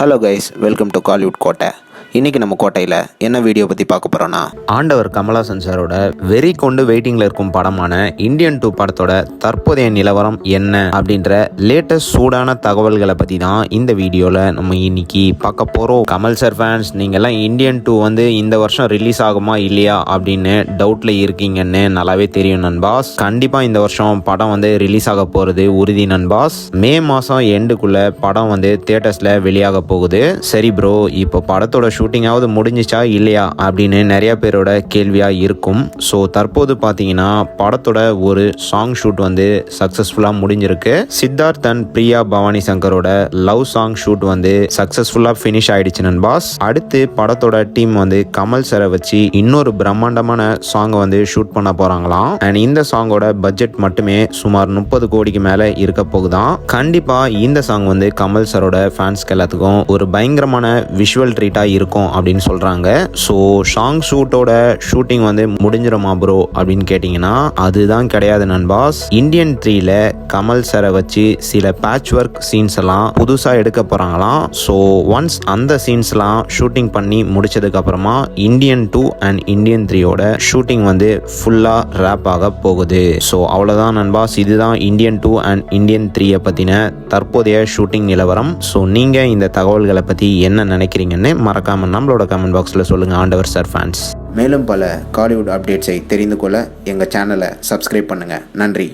Hello guys, welcome to Kollywood கோட்டை. இன்றைக்கி நம்ம கோட்டையில் என்ன வீடியோ பற்றி பார்க்க போகிறோன்னா, ஆண்டவர் கமல்ஹாசன் சாரோட வெறி கொண்டு வெயிட்டிங்கில் இருக்கும் படமான இந்தியன் 2 படத்தோட தற்போதைய நிலவரம் என்ன அப்படின்ற லேட்டஸ்ட் சூடான தகவல்களை பற்றி தான் இந்த வீடியோவில் நம்ம இன்னைக்கு பார்க்க போகிறோம். கமல் சார் ஃபேன்ஸ் நீங்கள்லாம் இந்தியன் 2 வந்து இந்த வருஷம் ரிலீஸ் ஆகுமா இல்லையா அப்படின்னு டவுட்டில் இருக்கீங்கன்னு நல்லாவே தெரியும் நண்பாஸ். கண்டிப்பாக இந்த வருஷம் படம் வந்து ரிலீஸ் ஆக போகிறது உறுதி நண்பாஸ். மே மாதம் எண்டுக்குள்ளே படம் வந்து தியேட்டர்ஸில் வெளியாக போகுது. சரி ப்ரோ, இப்போ படத்தோட ஷூட்டிங்காவது முடிஞ்சிச்சா இல்லையா அப்படின்னு நிறைய பேரோட கேள்வியாக இருக்கும். ஸோ தற்போது பார்த்தீங்கன்னா படத்தோட ஒரு சாங் ஷூட் வந்து சக்ஸஸ்ஃபுல்லாக முடிஞ்சிருக்கு. சித்தார்த் அண்ட் பிரியா பவானி சங்கரோட லவ் சாங் ஷூட் வந்து சக்ஸஸ்ஃபுல்லாக ஃபினிஷ் ஆயிடுச்சு நண்பாஸ். அடுத்து படத்தோட டீம் வந்து கமல் சாரை வச்சு இன்னொரு பிரம்மாண்டமான சாங்கை வந்து ஷூட் பண்ண போகிறாங்களாம். அண்ட் இந்த சாங்கோட பட்ஜெட் மட்டுமே சுமார் 30 கோடிக்கு மேலே இருக்க போகுதான். கண்டிப்பாக இந்த சாங் வந்து கமல் சாரோட ஃபேன்ஸ்க்கு எல்லாத்துக்கும் ஒரு பயங்கரமான விஷுவல் ட்ரீட்டாக இருக்கும் அப்படின்னு சொல்றாங்க. ஸோ சாங் ஷூட்டோட ஷூட்டிங் வந்து முடிஞ்சிருமா ப்ரோ அப்படின்னு கேட்டிங்கன்னா அதுதான் கிடையாது நண்பாஸ். இந்தியன் 3ல கமல் சாரை வச்சு சில பேட்ச் ஒர்க் சீன்ஸ் எல்லாம் புதுசாக எடுக்க போகிறாங்களாம். ஸோ ஒன்ஸ் அந்த சீன்ஸ்லாம் ஷூட்டிங் பண்ணி முடிச்சதுக்கு அப்புறமா இந்தியன் 2 அண்ட் இந்தியன் 3யோட ஷூட்டிங் வந்து ஃபுல்லாக ரேப் ஆக போகுது. ஸோ அவ்வளோதான் நண்பாஸ். இதுதான் இந்தியன் 2 அண்ட் இந்தியன் 3 பற்றின தற்போதைய ஷூட்டிங் நிலவரம். ஸோ நீங்கள் இந்த தகவல்களை பற்றி என்ன நினைக்கிறீங்கன்னு மறக்காம நம்மளோட கமெண்ட் பாக்ஸில் சொல்லுங்கள் ஆண்டவர் சார் ஃபேன்ஸ். மேலும் பல காலிவுட் அப்டேட்ஸை தெரிந்து கொள்ள எங்கள் சேனலை சப்ஸ்கிரைப் பண்ணுங்கள். நன்றி.